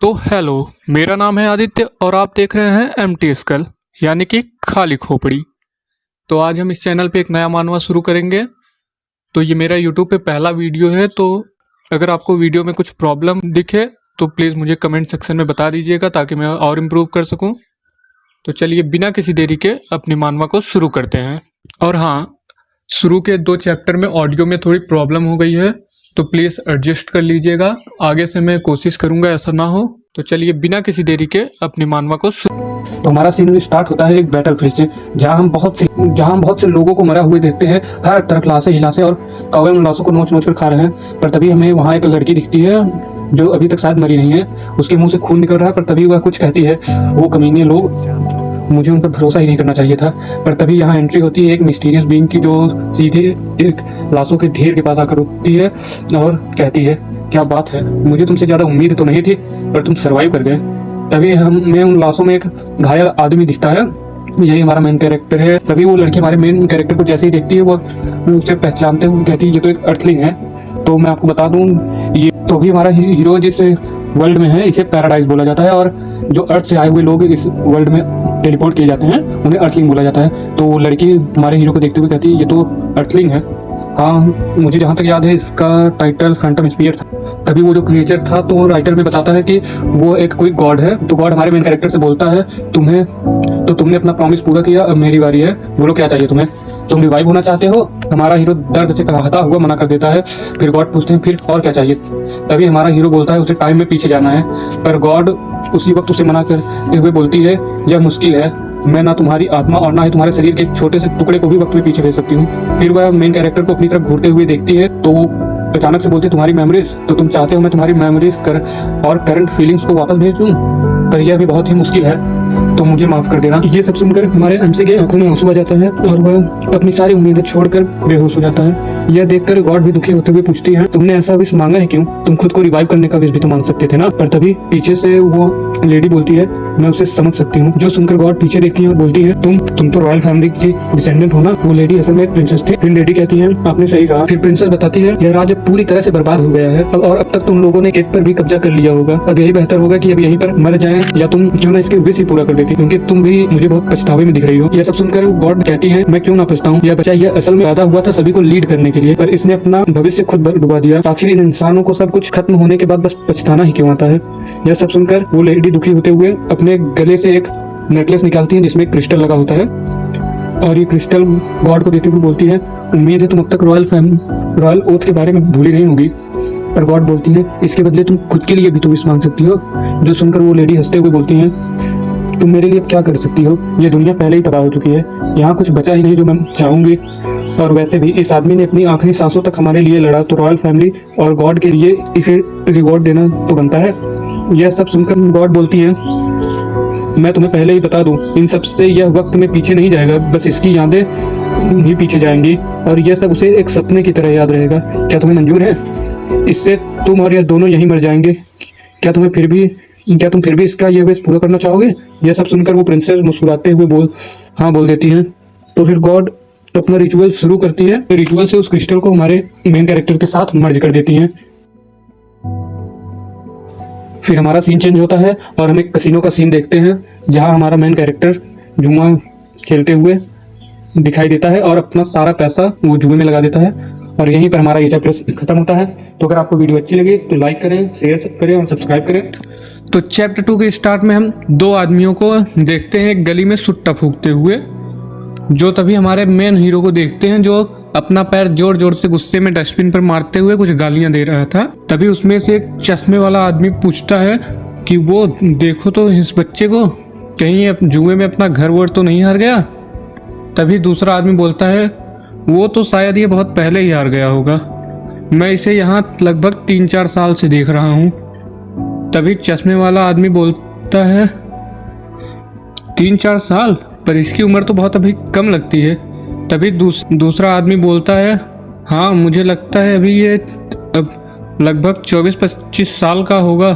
तो हेलो, मेरा नाम है आदित्य और आप देख रहे हैं एम्प्टी स्कल यानी कि खाली खोपड़ी। तो आज हम इस चैनल पे एक नया मानवा शुरू करेंगे। तो ये मेरा यूट्यूब पे पहला वीडियो है, तो अगर आपको वीडियो में कुछ प्रॉब्लम दिखे तो प्लीज़ मुझे कमेंट सेक्शन में बता दीजिएगा ताकि मैं और इम्प्रूव कर सकूं। तो चलिए बिना किसी देरी के अपनी मानवा को शुरू करते हैं। और हाँ, शुरू के 2 चैप्टर में ऑडियो में थोड़ी प्रॉब्लम हो गई है, तो प्लीज़ एडजस्ट कर लीजिएगा। आगे से मैं कोशिश करूंगा ऐसा ना हो। तो चलिए बिना किसी देरी के अपनी मानवा को तो हमारा सीन स्टार्ट होता है एक बैटलफील्ड से, जहां हम बहुत से लोगों को मरा हुए देखते हैं। हर तरफ लाशें ही लाशें और कौवे उन लाशों को नोच नोच कर खा रहे हैं। पर तभी हमें वहां एक लड़की दिखती है जो अभी तक शायद मरी नहीं है। उसके मुंह से खून निकल रहा है, पर तभी वह कुछ कहती है। वो कमीने लोग, मुझे उन पर भरोसा ही नहीं करना चाहिए था। पर तभी यहाँ एंट्री होती है एक मिस्टीरियस बीइंग की, जो सीधे एक लाशों के ढेर के पास आकर रुकती है और कहती है, क्या बात है, मुझे तुमसे ज्यादा उम्मीद तो नहीं थी, पर तुम सरवाइव कर गए। तभी हमें उन लाशों में एक घायल आदमी दिखता है। यही हमारा मेन कैरेक्टर है। तभी वो लड़की हमारे मेन कैरेक्टर को जैसे ही देखती है वो उसे पहचानते हुए कहती है, ये तो एक अर्थलिंग है। तो मैं आपको बता दूं, ये तो भी हमारा हीरो जिस वर्ल्ड में है इसे पैराडाइज बोला जाता है, और जो अर्थ से आए हुए लोग इस वर्ल्ड में टेलीपोर्ट किए जाते हैं उन्हें अर्थलिंग बोला जाता है। तो लड़की हमारे हीरो को देखते हुए कहती है, ये तो अर्थलिंग है। हाँ, मुझे जहाँ तक याद है इसका टाइटल फैंटम स्पीयर था। तभी वो जो क्रिएचर था, तो राइटर में बताता है कि वो एक कोई गॉड है। तो गॉड हमारे मेन कैरेक्टर से बोलता है, तुमने अपना प्रॉमिस पूरा किया, अब मेरी बारी है, बोलो क्या चाहिए तुम्हें। तुम रिवाइव होना चाहते हो? हमारा हीरो दर्द से कहता हुआ मना कर देता है। फिर गॉड पूछते हैं, फिर और क्या चाहिए? तभी हमारा हीरो बोलता है उसे टाइम में पीछे जाना है। पर गॉड उसी वक्त उसे मना करते हुए बोलती है, यह मुश्किल है, मैं ना तुम्हारी आत्मा और ना ही तुम्हारे शरीर के एक छोटे से टुकड़े को भी वक्त में पीछे भेज सकती हूँ। फिर वह मेन कैरेक्टर को अपनी तरफ घूरते हुए देखती है, तो अचानक से बोलती है, तुम्हारी मेमोरीज, तो तुम चाहते हो मैं तुम्हारी मेमोरीज और करंट फीलिंग्स को वापस भेज दूं? पर यह भी बहुत ही मुश्किल है, तो मुझे माफ कर देना। ये सब सुनकर हमारे एमसी के आंखों में आंसू आ जाता है और वह अपनी सारी उम्मीदें छोड़कर बेहोश हो जाता है। यह देखकर गॉड भी दुखी होते हुए पूछती है, तुमने ऐसा विश मांगा है क्यों? तुम खुद को रिवाइव करने का विश भी तो मांग सकते थे ना। पर तभी पीछे से वो लेडी बोलती है, मैं उसे समझ सकती हूँ। जो सुनकर गॉड पीछे देखती है और बोलती है, तुम तो रॉयल फैमिली की डिसेंडेंट हो ना। वो लेडी असल में एक प्रिंसेस थी। फिर लेडी कहती है, आपने सही कहा। फिर प्रिंसेस बताती है, यह राज्य पूरी तरह से बर्बाद हो गया है और अब तक तुम लोगों ने केक पर भी कब्जा कर लिया होगा। अब यही बेहतर होगा कि अब यहीं पर मर जाएं, या तुम क्यों ना इसके विश ही पूरा कर देती, क्योंकि तुम भी मुझे बहुत पछतावे में दिख रही हो। यह सब सुनकर गॉड कहती है, मैं क्यों ना पछताऊं, यह बच्चा यह असल में पैदा हुआ था सभी को लीड करने के लिए, पर इसने अपना भविष्य खुद डुबा दिया। आखिर इन इंसानों को सब कुछ खत्म होने के बाद बस पछताना ही क्यों आता है। यह सब सुनकर वो लेडी दुखी होते हुए अपने गले से एक नेकलेस निकालती है जिसमें क्रिस्टल लगा होता है, और ये क्रिस्टल गॉड को देते हुए बोलती है, उम्मीद है तुम अब तक रॉयल ओथ के बारे में भूली नहीं होगी। पर गॉड बोलती है, इसके बदले तुम खुद के लिए भी तो विश मांग सकती हो। जो सुनकर वो लेडी हंसते हुए बोलती है, तुम मेरे लिए क्या कर सकती हो, ये दुनिया पहले ही तबाह हो चुकी है, यहाँ कुछ बचा ही नहीं जो मैं चाहूंगी। और वैसे भी इस आदमी ने अपनी आखिरी सांसों तक हमारे लिए लड़ा, तो रॉयल फैमिली और गॉड के लिए इसे रिवॉर्ड देना तो बनता है। यह सब सुनकर गॉड बोलती है, मैं तुम्हें पहले ही बता दूं, इन सब से यह वक्त में पीछे नहीं जाएगा, बस इसकी यादें ही पीछे जाएंगी, और यह सब उसे एक सपने की तरह याद रहेगा। क्या तुम्हें मंजूर है? इससे तुम और यह दोनों यहीं मर जाएंगे। क्या तुम फिर भी इसका यह विश पूरा करना चाहोगे? यह सब सुनकर वो प्रिंसेस मुस्कुराते हुए हाँ बोल देती हैं। तो फिर गॉड अपना रिचुअल शुरू करती है। रिचुअल से उस क्रिस्टल को हमारे मेन कैरेक्टर के साथ मर्ज कर देती हैं। फिर हमारा सीन चेंज होता है और हम एक कसिनो का सीन देखते हैं, जहां हमारा मेन कैरेक्टर जुआ खेलते हुए दिखाई देता है और अपना सारा पैसा वो जुए में लगा देता है। और यहीं पर हमारा ये चैप्टर खत्म होता है। तो अगर आपको वीडियो अच्छी लगी तो लाइक करें, शेयर करें और सब्सक्राइब करें। तो चैप्टर 2 के स्टार्ट में हम 2 आदमियों को देखते हैं एक गली में सुट्टा फूकते हुए, जो तभी हमारे मेन हीरो को देखते हैं, जो अपना पैर जोर जोर से गुस्से में डस्टबिन पर मारते हुए कुछ गालियां दे रहा था। तभी उसमें से एक चश्मे वाला आदमी पूछता है कि वो देखो तो इस बच्चे को, कहीं जुए में अपना घर वर तो नहीं हार गया। तभी दूसरा आदमी बोलता है, वो तो शायद ये बहुत पहले ही हार गया होगा, मैं इसे यहाँ लगभग 3-4 साल से देख रहा हूँ। तभी चश्मे वाला आदमी बोलता है, 3-4 साल, पर इसकी उम्र तो बहुत अभी कम लगती है। तभी दूसरा आदमी बोलता है, हाँ मुझे लगता है अभी ये अब लगभग 24-25 साल का होगा,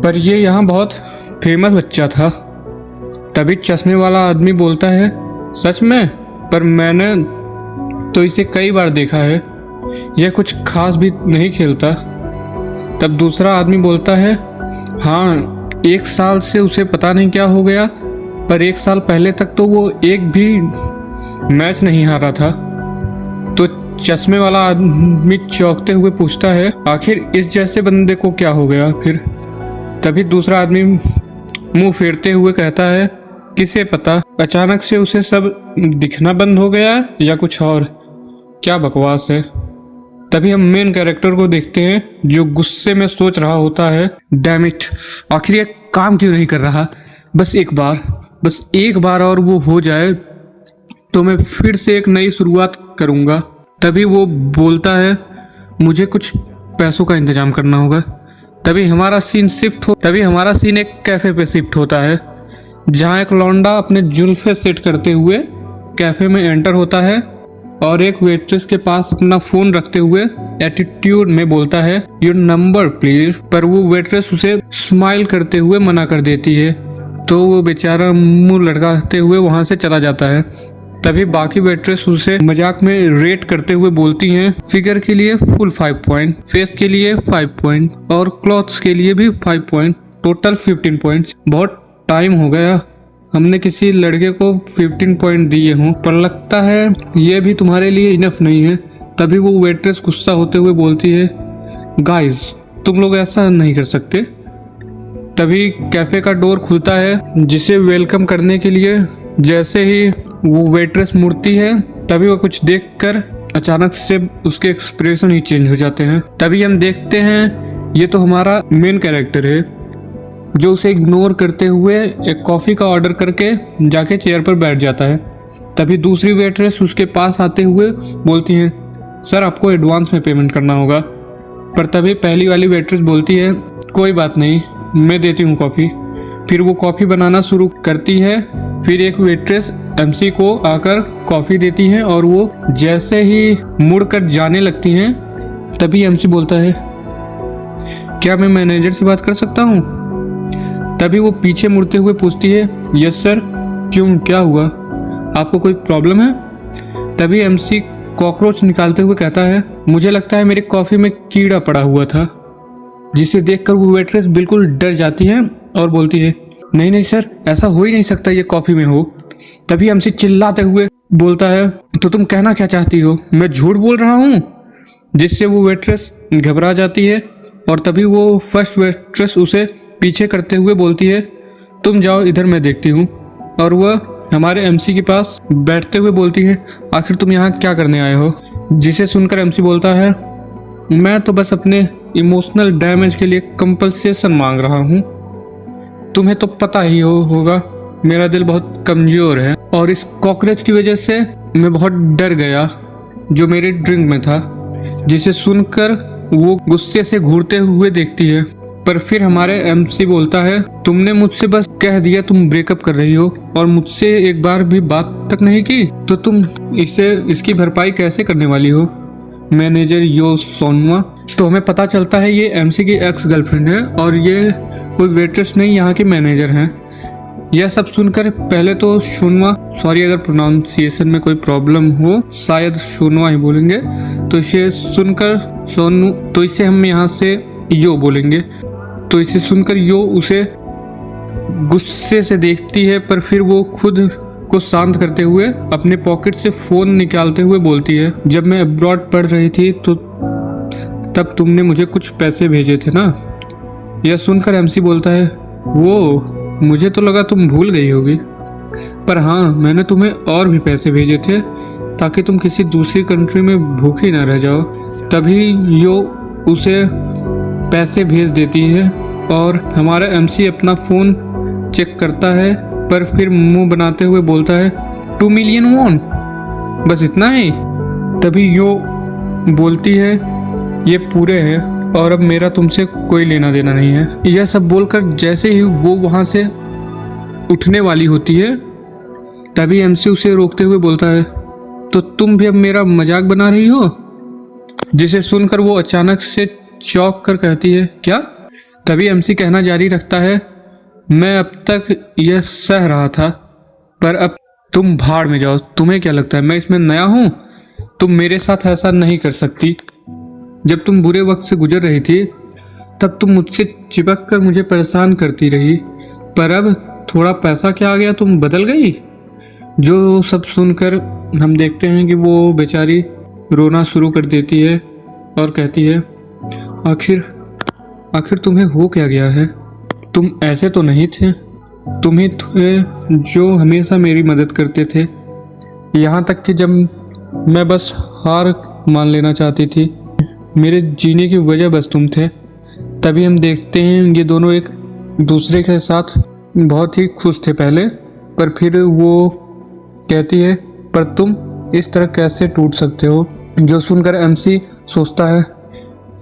पर ये यहाँ बहुत फेमस बच्चा था। तभी चश्मे वाला आदमी बोलता है, सच में? पर मैंने तो इसे कई बार देखा है, यह कुछ खास भी नहीं खेलता। तब दूसरा आदमी बोलता है, हाँ 1 साल से उसे पता नहीं क्या हो गया, पर 1 साल पहले तक तो वो एक भी मैच नहीं हारा था। तो चश्मे वाला आदमी चौंकते हुए पूछता है, आखिर इस जैसे बंदे को क्या हो गया फिर? तभी दूसरा आदमी मुंह फेरते हुए कहता है, किसे पता, अचानक से उसे सब दिखना बंद हो गया या कुछ और। क्या बकवास है। तभी हम मेन कैरेक्टर को देखते हैं जो गुस्से में सोच रहा होता है, डैम इट, आखिर ये काम क्यों नहीं कर रहा? बस एक बार और वो हो जाए तो मैं फिर से एक नई शुरुआत करूँगा। तभी वो बोलता है, मुझे कुछ पैसों का इंतजाम करना होगा। तभी हमारा सीन एक कैफ़े पे शिफ्ट होता है, जहाँ एक लौंडा अपने जुल्फे सेट करते हुए कैफ़े में एंटर होता है और एक वेट्रेस के पास अपना फ़ोन रखते हुए एटीट्यूड में बोलता है, योर नंबर प्लीज। पर वो वेट्रेस उसे स्माइल करते हुए मना कर देती है, तो वो बेचारा मुंह लटकाते हुए वहाँ से चला जाता है। तभी बाकी वेट्रेस उसे मजाक में रेट करते हुए बोलती हैं, फिगर के लिए फुल 5 पॉइंट, फेस के लिए 5 पॉइंट और क्लॉथ्स के लिए भी 5 पॉइंट, टोटल 15 पॉइंट्स। बहुत टाइम हो गया हमने किसी लड़के को 15 पॉइंट दिए हों, पर लगता है ये भी तुम्हारे लिए इनफ नहीं है। तभी वो वेट्रेस गुस्सा होते हुए बोलती है, गाइस तुम लोग ऐसा नहीं कर सकते। तभी कैफे का डोर खुलता है जिसे वेलकम करने के लिए। जैसे ही वो वेट्रेस मुड़ती है, तभी वो कुछ देखकर अचानक से उसके एक्सप्रेशन ही चेंज हो जाते हैं। तभी हम देखते हैं ये तो हमारा मेन कैरेक्टर है, जो उसे इग्नोर करते हुए एक कॉफ़ी का ऑर्डर करके जाके चेयर पर बैठ जाता है। तभी दूसरी वेट्रेस उसके पास आते हुए बोलती हैं, सर आपको एडवांस में पेमेंट करना होगा। पर तभी पहली वाली वेट्रेस बोलती है, कोई बात नहीं, मैं देती हूँ कॉफ़ी। फिर वो कॉफ़ी बनाना शुरू करती है। फिर एक वेट्रेस एमसी को आकर कॉफ़ी देती है और वो जैसे ही मुड़कर जाने लगती हैं, तभी एमसी बोलता है, क्या मैं मैनेजर से बात कर सकता हूँ? तभी वो पीछे मुड़ते हुए पूछती है, यस सर, क्यों, क्या हुआ, आपको कोई प्रॉब्लम है? तभी एमसी कॉकरोच निकालते हुए कहता है, मुझे लगता है मेरी कॉफ़ी में कीड़ा पड़ा हुआ था। जिसे देखकर वो वेट्रेस बिल्कुल डर जाती है और बोलती है, नहीं नहीं सर, ऐसा हो ही नहीं सकता, ये कॉफ़ी में हो। तभी एमसी चिल्लाते हुए बोलता है, तो तुम कहना क्या चाहती हो, मैं झूठ बोल रहा हूँ? जिससे वो वेट्रेस घबरा जाती है और तभी वो फर्स्ट वेट्रेस उसे पीछे करते हुए बोलती है, तुम जाओ, इधर मैं देखती हूँ। और वह हमारे एमसी के पास बैठते हुए बोलती है, आखिर तुम यहाँ क्या करने आए हो? जिसे सुनकर एमसी बोलता है, मैं तो बस अपने इमोशनल डैमेज के लिए कंपनसेशन मांग रहा हूँ। तुम्हें तो पता ही होगा मेरा दिल बहुत कमज़ोर है और इस कॉकरोच की वजह से मैं बहुत डर गया जो मेरे ड्रिंक में था। जिसे सुनकर वो गुस्से से घूरते हुए देखती है। पर फिर हमारे एमसी बोलता है, तुमने मुझसे बस कह दिया तुम ब्रेकअप कर रही हो और मुझसे एक बार भी बात तक नहीं की, तो तुम इसकी भरपाई कैसे करने वाली हो? मैनेजर यो सोनवा। तो हमें पता चलता है ये एमसी की एक्स गर्लफ्रेंड है और ये कोई वेट्रेस नहीं, यहाँ के मैनेजर हैं। यह सब सुनकर पहले तो सोनवा, सॉरी अगर प्रोनाउंसिएशन में कोई प्रॉब्लम हो, शायद सोनवा ही बोलेंगे, तो इसे सुनकर सोनू, तो इसे हम यहाँ से यो बोलेंगे। तो इसे सुनकर यो उसे गुस्से से देखती है, पर फिर वो खुद को शांत करते हुए अपने पॉकेट से फ़ोन निकालते हुए बोलती है, जब मैं अब्रॉड पढ़ रही थी तो तब तुमने मुझे कुछ पैसे भेजे थे ना? यह सुनकर एमसी बोलता है, वो मुझे तो लगा तुम भूल गई होगी, पर हाँ मैंने तुम्हें और भी पैसे भेजे थे ताकि तुम किसी दूसरी कंट्री में भूखी ना रह जाओ। तभी यो उसे पैसे भेज देती है और हमारा एमसी अपना फ़ोन चेक करता है, पर फिर मुंह बनाते हुए बोलता है, 2 मिलियन वॉन, बस इतना ही? तभी यो बोलती है, ये पूरे हैं और अब मेरा तुमसे कोई लेना देना नहीं है। यह सब बोलकर जैसे ही वो वहाँ से उठने वाली होती है, तभी एमसी उसे रोकते हुए बोलता है, तो तुम भी अब मेरा मजाक बना रही हो? जिसे सुनकर वो अचानक से चौंक कर कहती है, क्या? तभी एमसी कहना जारी रखता है, मैं अब तक यह सह रहा था, पर अब तुम भाड़ में जाओ। तुम्हें क्या लगता है मैं इसमें नया हूँ? तुम मेरे साथ ऐसा नहीं कर सकती। जब तुम बुरे वक्त से गुजर रही थी तब तुम मुझसे चिपक कर मुझे परेशान करती रही, पर अब थोड़ा पैसा क्या आ गया तुम बदल गई। जो सब सुनकर हम देखते हैं कि वो बेचारी रोना शुरू कर देती है और कहती है, आखिर तुम्हें हो क्या गया है। तुम ऐसे तो नहीं थे, तुम ही थे जो हमेशा मेरी मदद करते थे, यहाँ तक कि जब मैं बस हार मान लेना चाहती थी। मेरे जीने की वजह बस तुम थे। तभी हम देखते हैं ये दोनों एक दूसरे के साथ बहुत ही खुश थे पहले, पर फिर वो कहती है, पर तुम इस तरह कैसे टूट सकते हो। जो सुनकर एमसी सोचता है,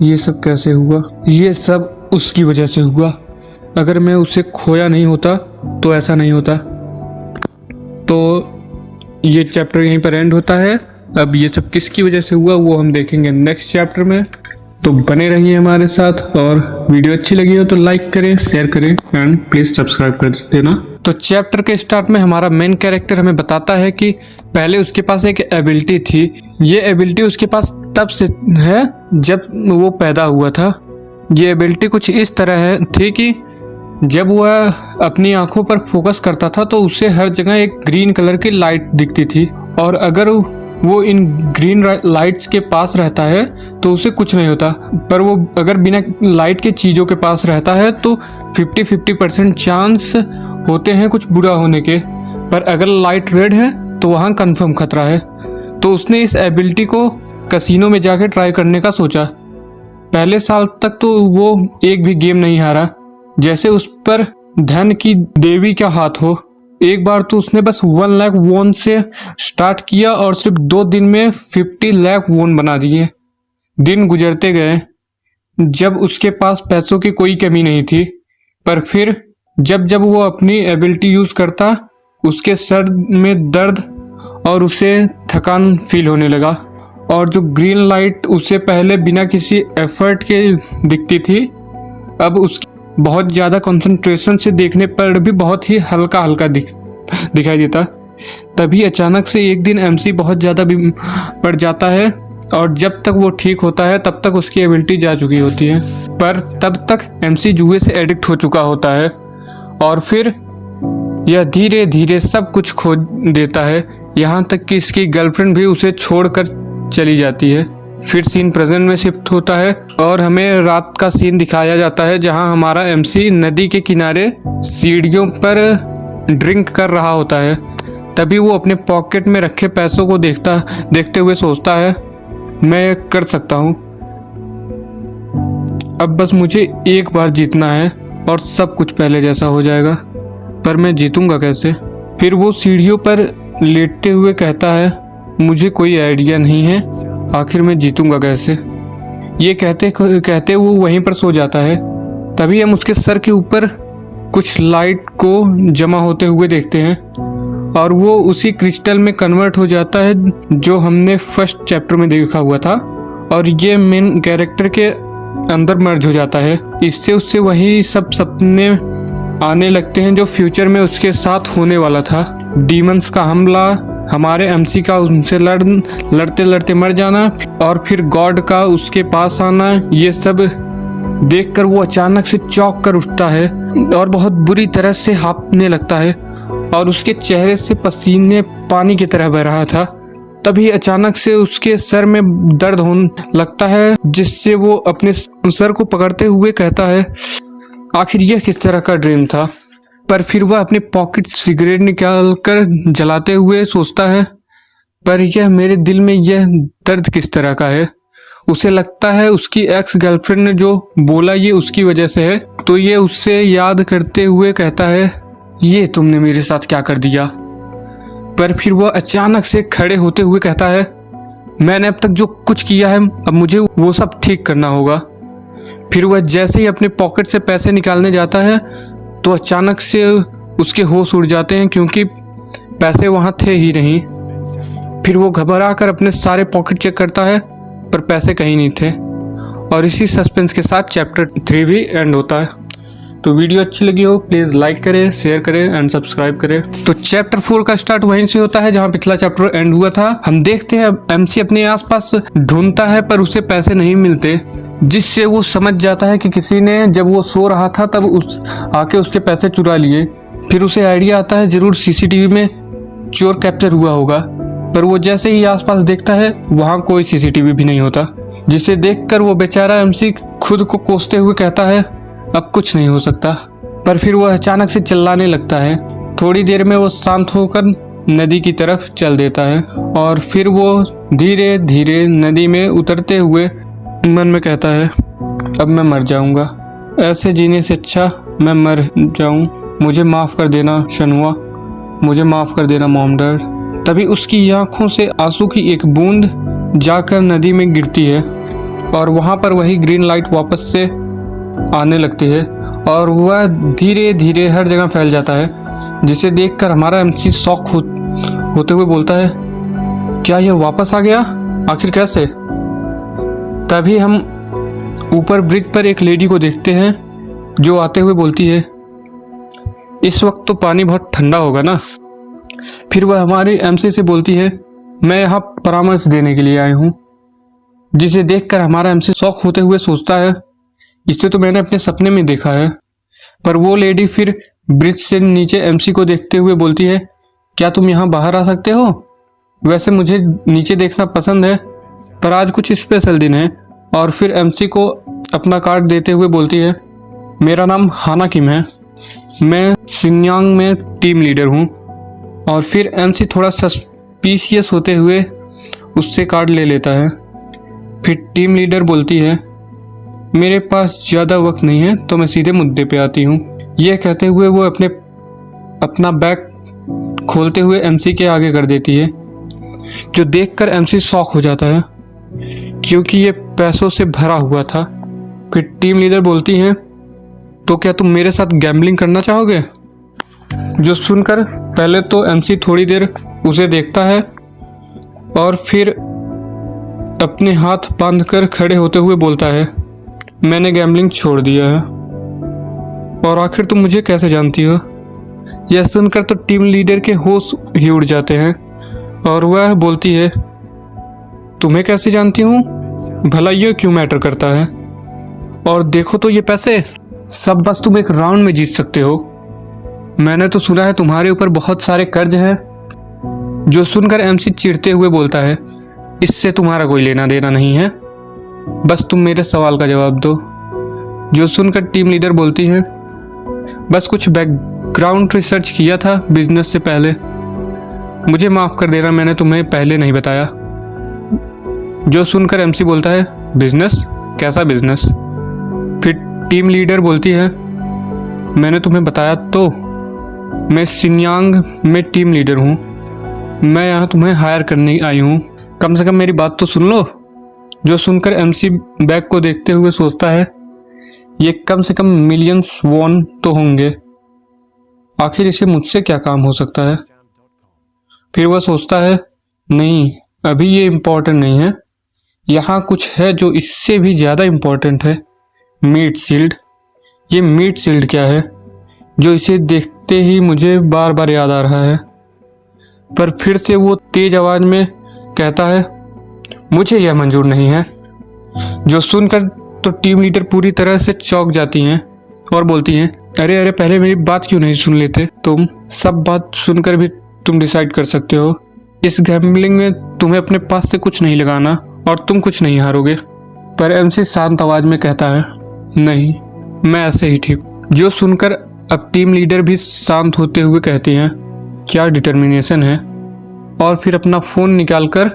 ये सब कैसे हुआ, ये सब उसकी वजह से हुआ। अगर मैं उसे खोया नहीं होता तो ऐसा नहीं होता। तो ये चैप्टर यहीं पर एंड होता है। अब ये सब किसकी वजह से हुआ वो हम देखेंगे नेक्स्ट चैप्टर में। तो बने रहिए हमारे साथ, और वीडियो अच्छी लगी हो तो लाइक करें, शेयर करें एंड प्लीज सब्सक्राइब कर देना। तो चैप्टर के स्टार्ट में हमारा मेन कैरेक्टर हमें बताता है कि पहले उसके पास एक एबिलिटी थी। ये एबिलिटी उसके पास तब से है जब वो पैदा हुआ था। ये एबिलिटी कुछ इस तरह है थी कि जब वह अपनी आंखों पर फोकस करता था तो उसे हर जगह एक ग्रीन कलर की लाइट दिखती थी, और अगर वो इन ग्रीन लाइट्स के पास रहता है तो उसे कुछ नहीं होता। पर वो अगर बिना लाइट के चीज़ों के पास रहता है तो 50-50% चांस होते हैं कुछ बुरा होने के। पर अगर लाइट रेड है तो वहाँ कंफर्म खतरा है। तो उसने इस एबिलिटी को कैसीनो में जाकर ट्राई करने का सोचा। पहले साल तक तो वो एक भी गेम नहीं हारा, जैसे उस पर धन की देवी का हाथ हो। एक बार तो उसने बस 1 लाख वोन से स्टार्ट किया और सिर्फ 2 दिन में 50 लाख वोन बना दिए। दिन गुजरते गए, जब उसके पास पैसों की कोई कमी नहीं थी। पर फिर जब जब वो अपनी एबिलिटी यूज करता, उसके सर में दर्द और उसे थकान फील होने लगा। और जो ग्रीन लाइट उसे पहले बिना किसी एफर्ट के दिखती थी, अब उसकी बहुत ज़्यादा कंसंट्रेशन से देखने पर भी बहुत ही हल्का हल्का दिखाई देता। तभी अचानक से एक दिन एमसी बहुत ज़्यादा पड़ जाता है, और जब तक वो ठीक होता है तब तक उसकी एबिलिटी जा चुकी होती है। पर तब तक एमसी जुए से एडिक्ट हो चुका होता है, और फिर यह धीरे धीरे सब कुछ खो देता है, यहाँ तक कि इसकी गर्लफ्रेंड भी उसे छोड़कर चली जाती है। फिर सीन प्रेजेंट में शिफ्ट होता है और हमें रात का सीन दिखाया जाता है, जहां हमारा एमसी नदी के किनारे सीढ़ियों पर ड्रिंक कर रहा होता है। तभी वो अपने पॉकेट में रखे पैसों को देखते हुए सोचता है, मैं कर सकता हूँ, अब बस मुझे एक बार जीतना है और सब कुछ पहले जैसा हो जाएगा। पर मैं जीतूंगा कैसे। फिर वो सीढ़ियों पर लेटते हुए कहता है, मुझे कोई आइडिया नहीं है, आखिर मैं जीतूंगा कैसे। ये कहते वो वहीं पर सो जाता है। तभी हम उसके सर के ऊपर कुछ लाइट को जमा होते हुए देखते हैं, और वो उसी क्रिस्टल में कन्वर्ट हो जाता है जो हमने फर्स्ट चैप्टर में देखा हुआ था, और ये मेन कैरेक्टर के अंदर मर्ज हो जाता है। इससे उससे वही सब सपने आने लगते हैं जो फ्यूचर में उसके साथ होने वाला था। डीमंस का हमला, हमारे एमसी का उनसे लड़ते लड़ते मर जाना, और फिर गॉड का उसके पास आना। ये सब देखकर वो अचानक से चौंक कर उठता है और बहुत बुरी तरह से हाँफने लगता है, और उसके चेहरे से पसीने पानी की तरह बह रहा था। तभी अचानक से उसके सर में दर्द होने लगता है, जिससे वो अपने सर को पकड़ते हुए कहता है, आखिर यह किस तरह का ड्रीम था। पर फिर वह अपने पॉकेट सिगरेट निकाल कर जलाते हुए सोचता है, पर यह मेरे दिल में यह दर्द किस तरह का है। उसे लगता है उसकी एक्स गर्लफ्रेंड ने जो बोला ये उसकी वजह से है। तो ये उससे याद करते हुए कहता है, ये तुमने मेरे साथ क्या कर दिया। पर फिर वह अचानक से खड़े होते हुए कहता है, मैंने अब तक जो कुछ किया है अब मुझे वो सब ठीक करना होगा। फिर वह जैसे ही अपने पॉकेट से पैसे निकालने जाता है तो अचानक से उसके होश उड़ जाते हैं, क्योंकि पैसे वहाँ थे ही नहीं। फिर वो घबरा कर अपने सारे पॉकेट चेक करता है, पर पैसे कहीं नहीं थे। और इसी सस्पेंस के साथ चैप्टर 3 भी एंड होता है। तो वीडियो अच्छी लगी हो प्लीज़ लाइक करें, शेयर करें एंड सब्सक्राइब करें। तो चैप्टर 4 का स्टार्ट वहीं से होता है जहां पिछला चैप्टर एंड हुआ था। हम देखते हैं एमसी अपने आसपास ढूंढता है पर उसे पैसे नहीं मिलते। जिससे वो समझ जाता है कि किसी ने जब वो सो रहा था तब आके उसके पैसे चुरा लिए। फिर उसे आइडिया आता है जरूर सीसीटीवी में चोर कैप्चर हुआ होगा, पर वो जैसे ही आसपास देखता है वहाँ कोई सीसीटीवी भी नहीं होता, जिसे देखकर वो बेचारा एमसी खुद को कोसते हुए कहता है अब कुछ नहीं हो सकता। पर फिर वो अचानक से चिल्लाने लगता है। थोड़ी देर में वो शांत होकर नदी की तरफ चल देता है और फिर वो धीरे धीरे नदी में उतरते हुए मन में कहता है अब मैं मर जाऊंगा, ऐसे जीने से अच्छा मैं मर जाऊं। मुझे माफ़ कर देना शनुआ, मुझे माफ़ कर देना मॉम डैड। तभी उसकी आंखों से आंसू की एक बूंद जाकर नदी में गिरती है और वहाँ पर वही ग्रीन लाइट वापस से आने लगती है और वह धीरे धीरे हर जगह फैल जाता है, जिसे देखकर हमारा एमसी शॉक होते हुए बोलता है क्या यह वापस आ गया, आखिर कैसे। तभी हम ऊपर ब्रिज पर एक लेडी को देखते हैं जो आते हुए बोलती है इस वक्त तो पानी बहुत ठंडा होगा ना। फिर वह हमारे एमसी से बोलती है मैं यहाँ परामर्श देने के लिए आई हूँ, जिसे देखकर हमारा एमसी शॉक होते हुए सोचता है इसे तो मैंने अपने सपने में देखा है। पर वो लेडी फिर ब्रिज से नीचे एमसी को देखते हुए बोलती है क्या तुम यहाँ बाहर आ सकते हो, वैसे मुझे नीचे देखना पसंद है पर आज कुछ स्पेशल दिन है। और फिर एमसी को अपना कार्ड देते हुए बोलती है मेरा नाम हाना किम है, मैं शिन्यांग में टीम लीडर हूँ। और फिर एमसी थोड़ा सस्पिशियस होते हुए उससे कार्ड ले लेता है। फिर टीम लीडर बोलती है मेरे पास ज़्यादा वक्त नहीं है तो मैं सीधे मुद्दे पे आती हूँ। यह कहते हुए वो अपना बैग खोलते हुए एमसी के आगे कर देती है, जो देखकर एमसी शॉक हो जाता है क्योंकि ये पैसों से भरा हुआ था। फिर टीम लीडर बोलती हैं तो क्या तुम मेरे साथ गैम्बलिंग करना चाहोगे। जो सुनकर पहले तो एमसी थोड़ी देर उसे देखता है और फिर अपने हाथ बांधकर खड़े होते हुए बोलता है मैंने गैम्बलिंग छोड़ दिया है। और आखिर तुम मुझे कैसे जानती हो। यह सुनकर तो टीम लीडर के होश ही उड़ जाते हैं और वह बोलती है तुम्हें कैसे जानती हूँ, भला ये क्यों मैटर करता है। और देखो तो ये पैसे सब बस तुम एक राउंड में जीत सकते हो। मैंने तो सुना है तुम्हारे ऊपर बहुत सारे कर्ज हैं। जो सुनकर एमसी चिढ़ते हुए बोलता है इससे तुम्हारा कोई लेना देना नहीं है, बस तुम मेरे सवाल का जवाब दो। जो सुनकर टीम लीडर बोलती है बस कुछ बैकग्राउंड रिसर्च किया था बिजनेस से पहले, मुझे माफ़ कर देना मैंने तुम्हें पहले नहीं बताया। जो सुनकर एमसी बोलता है बिजनेस, कैसा बिजनेस। फिर टीम लीडर बोलती है मैंने तुम्हें बताया तो, मैं शिन्यांग में टीम लीडर हूँ, मैं यहाँ तुम्हें हायर करने आई हूँ, कम से कम मेरी बात तो सुन लो। जो सुनकर एमसी बैग को देखते हुए सोचता है ये कम से कम मिलियंस वॉन तो होंगे, आखिर इसे मुझसे क्या काम हो सकता है। फिर वह सोचता है नहीं अभी ये इम्पोर्टेंट नहीं है, यहाँ कुछ है जो इससे भी ज़्यादा इम्पोर्टेंट है, मीट शील्ड। ये मीट शील्ड क्या है जो इसे देखते ही मुझे बार बार याद आ रहा है। पर फिर से वो तेज आवाज़ में कहता है मुझे यह मंजूर नहीं है। जो सुनकर तो टीम लीडर पूरी तरह से चौंक जाती हैं और बोलती हैं अरे अरे पहले मेरी बात क्यों नहीं सुन लेते तुम, सब बात सुनकर भी तुम डिसाइड कर सकते हो। इस गैम्बलिंग में तुम्हें अपने पास से कुछ नहीं लगाना और तुम कुछ नहीं हारोगे। पर एमसी शांत आवाज में कहता है नहीं मैं ऐसे ही ठीक। जो सुनकर अब टीम लीडर भी शांत होते हुए कहती हैं क्या डिटर्मिनेशन है। और फिर अपना फ़ोन निकालकर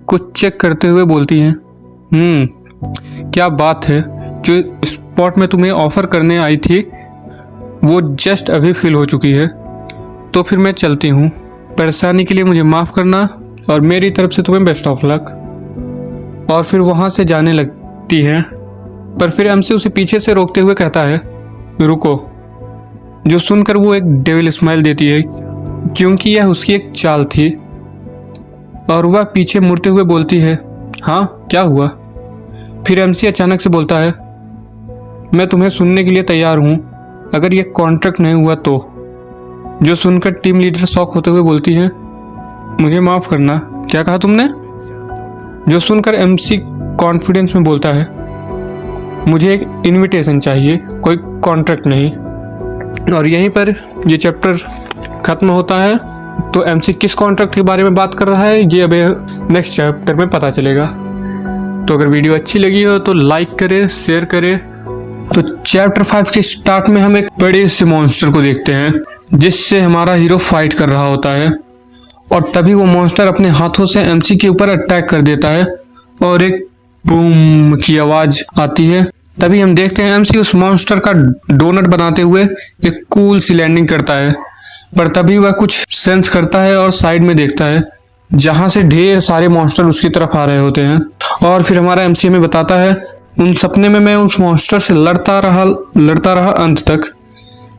कुछ चेक करते हुए बोलती हैं क्या बात है, जो स्पॉट में तुम्हें ऑफ़र करने आई थी वो जस्ट अभी फिल हो चुकी है, तो फिर मैं चलती हूँ। परेशानी के लिए मुझे माफ़ करना और मेरी तरफ से तुम्हें बेस्ट ऑफ लक। और फिर वहाँ से जाने लगती है। पर फिर एमसी उसे पीछे से रोकते हुए कहता है रुको। जो सुनकर वो एक डेविल स्माइल देती है क्योंकि यह उसकी एक चाल थी और वह पीछे मुड़ते हुए बोलती है हाँ क्या हुआ। फिर एमसी अचानक से बोलता है मैं तुम्हें सुनने के लिए तैयार हूँ अगर यह कॉन्ट्रैक्ट नहीं हुआ तो। जो सुनकर टीम लीडर शॉक होते हुए बोलती है मुझे माफ़ करना, क्या कहा तुमने। जो सुनकर एमसी कॉन्फिडेंस में बोलता है मुझे एक इनविटेशन चाहिए, कोई कॉन्ट्रैक्ट नहीं। और यहीं पर ये चैप्टर ख़त्म होता है। तो एमसी किस कॉन्ट्रैक्ट के बारे में बात कर रहा है ये अब नेक्स्ट चैप्टर में पता चलेगा। तो अगर वीडियो अच्छी लगी हो तो लाइक करें, शेयर करें। तो चैप्टर 5 के स्टार्ट में हम एक बड़े से मॉन्स्टर को देखते हैं जिससे हमारा हीरो फाइट कर रहा होता है। और तभी वो मॉन्स्टर अपने हाथों से एमसी के ऊपर अटैक कर देता है और एक बूम की आवाज आती है। तभी हम देखते हैं एमसी उस मॉन्स्टर का डोनट बनाते हुए एक कूल सी लैंडिंग करता है। पर तभी वह कुछ सेंस करता है और साइड में देखता है जहां से ढेर सारे मॉन्स्टर उसकी तरफ आ रहे होते हैं। और फिर हमारा एमसी हमें बताता है उन सपने में मैं उस मॉन्स्टर से लड़ता रहा अंत तक,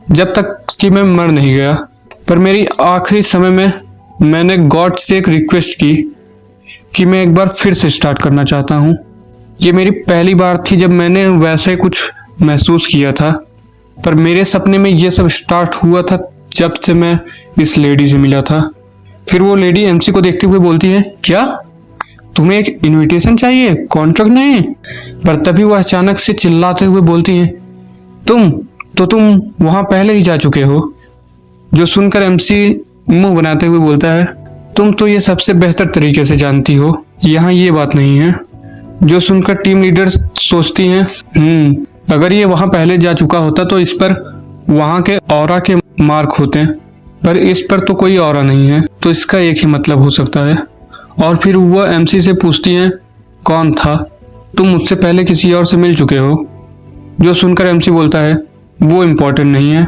जब तक कि मैं मर नहीं गया। पर मेरी आखिरी समय में मैंने गॉड से एक रिक्वेस्ट की कि मैं एक बार फिर से स्टार्ट करना चाहता हूँ। ये मेरी पहली बार थी जब मैंने वैसे कुछ महसूस किया था। पर मेरे सपने में ये सब स्टार्ट हुआ था जब से मैं इस लेडी से मिला था। फिर वो लेडी एमसी को देखते हुए बोलती है, क्या तुम्हें एक इनविटेशन चाहिए, कॉन्ट्रैक्ट नहीं? पर तभी वह अचानक से चिल्लाते हुए बोलती है, तुम वहां पहले ही जा चुके हो। जो सुनकर एमसी मुंह बनाते हुए बोलता है, तुम तो ये सबसे बेहतर तरीके से जानती हो, यहाँ ये बात नहीं है। जो सुनकर टीम लीडर सोचती हैं, अगर ये वहां पहले जा चुका होता तो इस पर वहां के ऑरा के मार्क होते हैं, पर इस पर तो कोई ऑरा नहीं है, तो इसका एक ही मतलब हो सकता है। और फिर वह एमसी से पूछती हैं, कौन था? तुम मुझसे पहले किसी और से मिल चुके हो? जो सुनकर एमसी बोलता है, वो इम्पोर्टेंट नहीं है।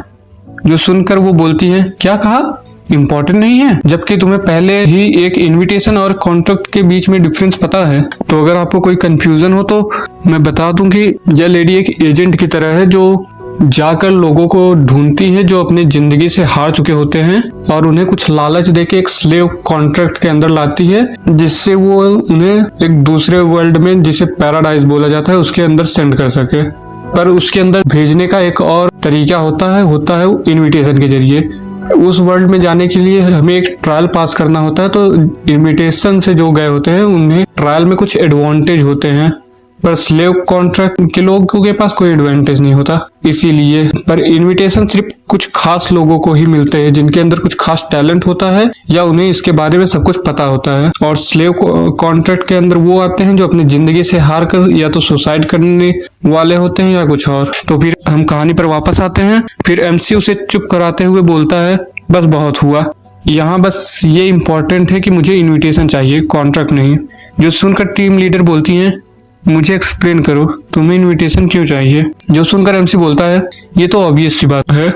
जो सुनकर वो बोलती है, क्या कहा? इम्पोर्टेंट नहीं है, जबकि तुम्हें पहले ही एक इनविटेशन और कॉन्ट्रैक्ट के बीच में डिफरेंस पता है। तो अगर आपको कोई कंफ्यूजन हो तो मैं बता दूं कि यह लेडी एक एजेंट की तरह है जो जाकर लोगों को ढूंढती है जो अपनी जिंदगी से हार चुके होते हैं और उन्हें कुछ लालच देके एक स्लेव कॉन्ट्रैक्ट के अंदर लाती है, जिससे वो उन्हें एक दूसरे वर्ल्ड में, जिसे पैराडाइज बोला जाता है, उसके अंदर सेंड कर सके। पर उसके अंदर भेजने का एक और तरीका होता है इनविटेशन के जरिए। उस वर्ल्ड में जाने के लिए हमें एक ट्रायल पास करना होता है। तो इनविटेशन से जो गए होते हैं उन्हें ट्रायल में कुछ एडवांटेज होते हैं, पर स्लेव कॉन्ट्रैक्ट के लोगों के पास कोई एडवांटेज नहीं होता। इसीलिए पर इनविटेशन सिर्फ कुछ खास लोगों को ही मिलते हैं जिनके अंदर कुछ खास टैलेंट होता है या उन्हें इसके बारे में सब कुछ पता होता है। और स्लेव कॉन्ट्रैक्ट के अंदर वो आते हैं जो अपनी जिंदगी से हार कर या तो सुसाइड करने वाले होते हैं या कुछ और। तो फिर हम कहानी पर वापस आते हैं। फिर एमसी उसे चुप कराते हुए बोलता है, बस बहुत हुआ, यहाँ बस ये इम्पोर्टेंट है कि मुझे इनविटेशन चाहिए, कॉन्ट्रैक्ट नहीं। जो सुनकर टीम लीडर बोलती है, मुझे एक्सप्लेन करो, तुम्हें इनविटेशन क्यों चाहिए? जो सुनकर एमसी बोलता है, ये तो ऑब्वियस सी बात है,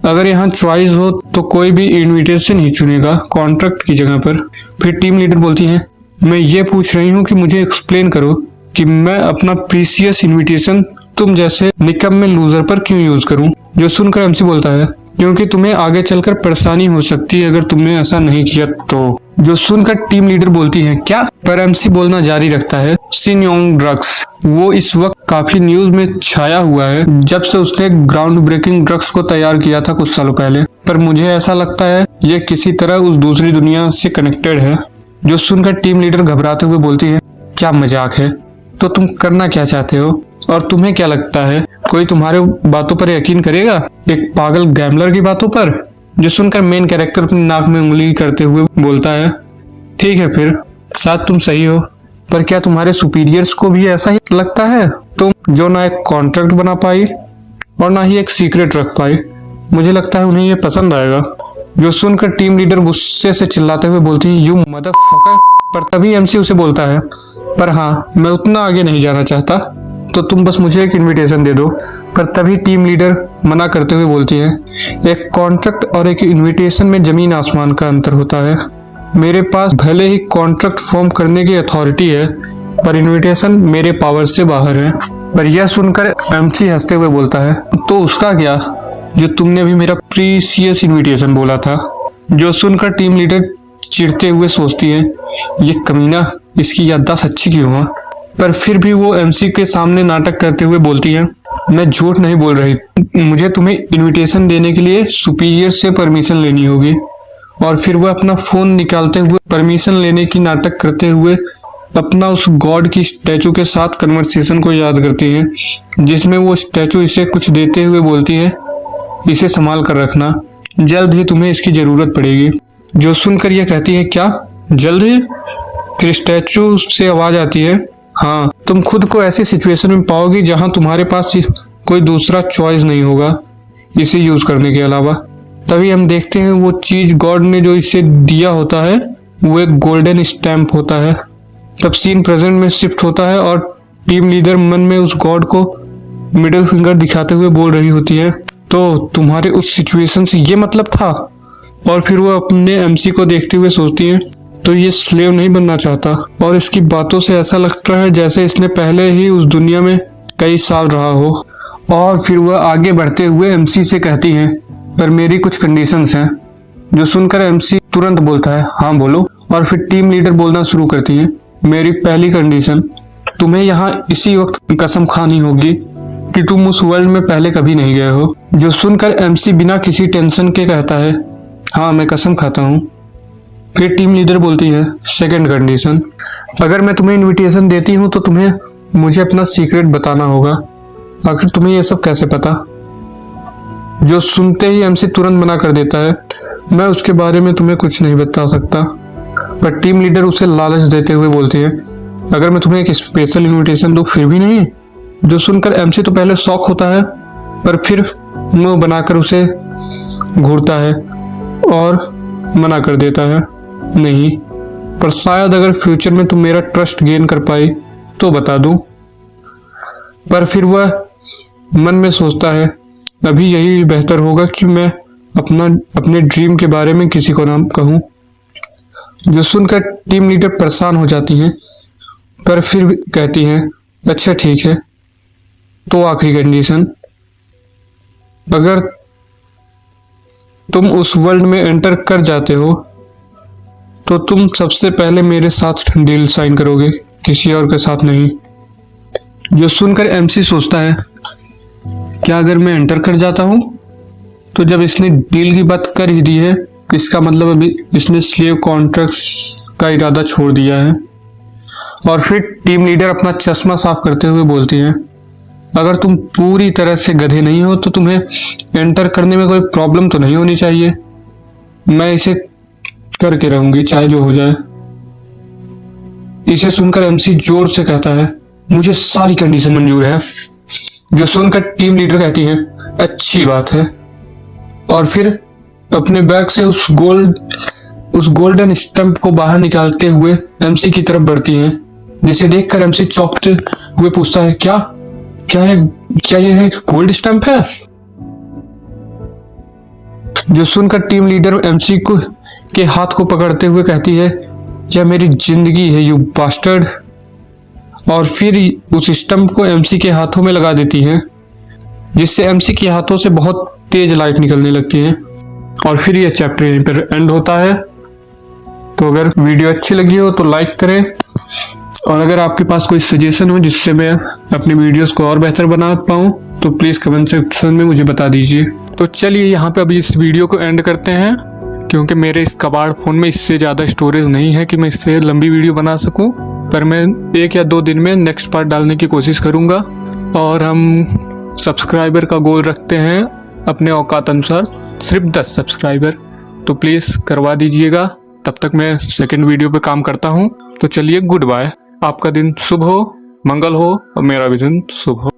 अगर यहाँ चॉइस हो तो कोई भी इनविटेशन ही चुनेगा कॉन्ट्रैक्ट की जगह पर। फिर टीम लीडर बोलती है, मैं ये पूछ रही हूँ कि मुझे एक्सप्लेन करो कि मैं अपना प्रीसियस इनविटेशन तुम जैसे निकम्मे लूजर पर क्यों यूज करूँ? जो सुनकर एमसी बोलता है, क्योंकि तुम्हें आगे चलकर परेशानी हो सकती है अगर तुमने ऐसा नहीं किया तो। जो सुनकर टीम लीडर बोलती है, क्या? पर एमसी बोलना जारी रखता है, सिन्योंग ड्रग्स, वो इस वक्त काफी न्यूज में छाया हुआ है जब से उसने ग्राउंड ब्रेकिंग ड्रग्स को तैयार किया था कुछ सालों पहले। पर मुझे ऐसा लगता है ये किसी तरह उस दूसरी दुनिया से कनेक्टेड है। जो सुनकर टीम लीडर घबराते हुए बोलती है, क्या मजाक है? तो तुम करना क्या चाहते हो? और तुम्हें क्या लगता है कोई तुम्हारे बातों पर यकीन करेगा, एक पागल गैम्बलर की बातों पर? जो सुनकर मेन कैरेक्टर अपनी नाक में उंगली करते हुए बोलता है, ठीक है फिर, शायद तुम सही हो, पर क्या तुम्हारे सुपीरियर्स को भी ऐसा ही लगता है? तुम जो ना एक कॉन्ट्रैक्ट बना पाई और ना ही एक सीक्रेट रख पाई, मुझे लगता है उन्हें ये पसंद आएगा। जो सुनकर टीम लीडर गुस्से से चिल्लाते हुए बोलती है, यू मदरफकर। पर तभी एमसी उसे बोलता है, पर हाँ, मैं उतना आगे नहीं जाना चाहता, तो तुम बस मुझे एक इनविटेशन दे दो। पर तभी टीम लीडर मना करते हुए बोलती है, एक कॉन्ट्रैक्ट और एक इनविटेशन में जमीन आसमान का अंतर होता है। मेरे पास भले ही कॉन्ट्रैक्ट फॉर्म करने की अथॉरिटी है, पर इनविटेशन मेरे पावर से बाहर है। पर यह सुनकर एमसी हंसते हुए बोलता है, तो उसका क्या, जो तुमने अभी मेरा प्रीसियस इनविटेशन बोला था? जो सुनकर टीम लीडर चिढ़ते हुए सोचती है, ये कमीना, इसकी याददाश्त अच्छी क्यों हुआ? पर फिर भी वो एमसी के सामने नाटक करते हुए बोलती है, मैं झूठ नहीं बोल रही, मुझे तुम्हें इनविटेशन देने के लिए सुपीरियर से परमिशन लेनी होगी। और फिर वह अपना फोन निकालते हुए परमिशन लेने की नाटक करते हुए अपना उस गॉड की स्टैचू के साथ कन्वर्सेशन को याद करती है, जिसमें वो स्टैचू इसे कुछ देते हुए बोलती है, इसे संभाल कर रखना, जल्द ही तुम्हें इसकी जरूरत पड़ेगी। जो सुनकर यह कहती है, क्या जल्द ही? फिर स्टैचू से आवाज आती है, हाँ, तुम खुद को ऐसी सिचुएशन में पाओगी जहां तुम्हारे पास कोई दूसरा चॉइस नहीं होगा इसे यूज करने के अलावा। तभी हम देखते हैं वो चीज गॉड ने जो इसे दिया होता है वो एक गोल्डन स्टैम्प होता है। तब सीन प्रेजेंट में शिफ्ट होता है और टीम लीडर मन में उस गॉड को मिडिल फिंगर दिखाते हुए बोल रही होती है, तो तुम्हारे उस सिचुएशन से ये मतलब था। और फिर वो अपने एमसी को देखते हुए सोचती है, तो ये स्लेव नहीं बनना चाहता, और इसकी बातों से ऐसा लगता है जैसे इसने पहले ही उस दुनिया में कई साल रहा हो। और फिर वह आगे बढ़ते हुए एमसी से कहती है, पर मेरी कुछ कंडीशंस हैं। जो सुनकर एमसी तुरंत बोलता है, हाँ बोलो। और फिर टीम लीडर बोलना शुरू करती है, मेरी पहली कंडीशन, तुम्हें यहाँ इसी वक्त कसम खानी होगी कि तुम उस वर्ल्ड में पहले कभी नहीं गए हो। जो सुनकर एमसी बिना किसी टेंशन के कहता है, हाँ मैं कसम खाता हूँ। फिर टीम लीडर बोलती है, सेकंड कंडीशन, अगर मैं तुम्हें इनविटेशन देती हूँ तो तुम्हें मुझे अपना सीक्रेट बताना होगा। आखिर तुम्हें यह सब कैसे पता? जो सुनते ही एमसी तुरंत मना कर देता है, मैं उसके बारे में तुम्हें कुछ नहीं बता सकता। पर टीम लीडर उसे लालच देते हुए बोलती है, अगर मैं तुम्हें एक स्पेशल इनविटेशन दूं फिर भी नहीं? जो सुनकर एमसी तो पहले शॉक होता है, पर फिर मुंह बनाकर उसे घूरता है और मना कर देता है, नहीं, पर शायद अगर फ्यूचर में तुम मेरा ट्रस्ट गेन कर पाई तो बता दूं। पर फिर वह मन में सोचता है, अभी यही बेहतर होगा कि मैं अपने ड्रीम के बारे में किसी को ना कहूं। जो सुनकर टीम लीडर परेशान हो जाती हैं, पर फिर कहती हैं, अच्छा ठीक है, तो आखिरी कंडीशन, अगर तुम उस वर्ल्ड में एंटर कर जाते हो तो तुम सबसे पहले मेरे साथ डील साइन करोगे, किसी और के साथ नहीं। जो सुनकर एमसी सोचता है, क्या अगर मैं एंटर कर जाता हूं? तो जब इसने डील की बात कर ही दी है, इसका मतलब अभी इसने स्लेव कॉन्ट्रैक्ट का इरादा छोड़ दिया है। और फिर टीम लीडर अपना चश्मा साफ करते हुए बोलती है, अगर तुम पूरी तरह से गधे नहीं हो तो तुम्हें एंटर करने में कोई प्रॉब्लम तो नहीं होनी चाहिए। मैं इसे करके रहूंगी चाहे जो हो जाए। इसे सुनकर एमसी जोर से कहता है, मुझे सारी कंडीशन मंजूर है। जो सुनकर टीम लीडर कहती है, अच्छी बात है। और फिर अपने बैग से उस गोल्डन स्टंप को बाहर निकालते हुए एमसी की तरफ बढ़ती हैं, जिसे देखकर एमसी चौंकते हुए पूछता है, क्या यह एक गोल्ड स्टंप है? जो सुनकर टीम लीडर एमसी को के हाथ को पकड़ते हुए कहती है, यह मेरी जिंदगी है यू बास्टर्ड। और फिर उस स्टंप को एमसी के हाथों में लगा देती है, जिससे एमसी के हाथों से बहुत तेज लाइट निकलने लगती है। और फिर यह चैप्टर यहीं पर एंड होता है। तो अगर वीडियो अच्छी लगी हो तो लाइक करें, और अगर आपके पास कोई सजेशन हो जिससे मैं अपने वीडियोस को और बेहतर बना पाऊँ तो प्लीज़ कमेंट सेक्शन में मुझे बता दीजिए। तो चलिए यहाँ पे अभी इस वीडियो को एंड करते हैं, क्योंकि मेरे इस कबाड़ फ़ोन में इससे ज़्यादा स्टोरेज नहीं है कि मैं इससे लंबी वीडियो बना सकूं। पर मैं 1 या 2 दिन में नेक्स्ट पार्ट डालने की कोशिश करूंगा। और हम सब्सक्राइबर का गोल रखते हैं अपने औकात अनुसार, सिर्फ 10 सब्सक्राइबर, तो प्लीज़ करवा दीजिएगा। तब तक मैं सेकंड वीडियो पे काम करता हूँ। तो चलिए, गुड बाय। आपका दिन शुभ हो, मंगल हो, और मेरा भी दिन शुभ हो।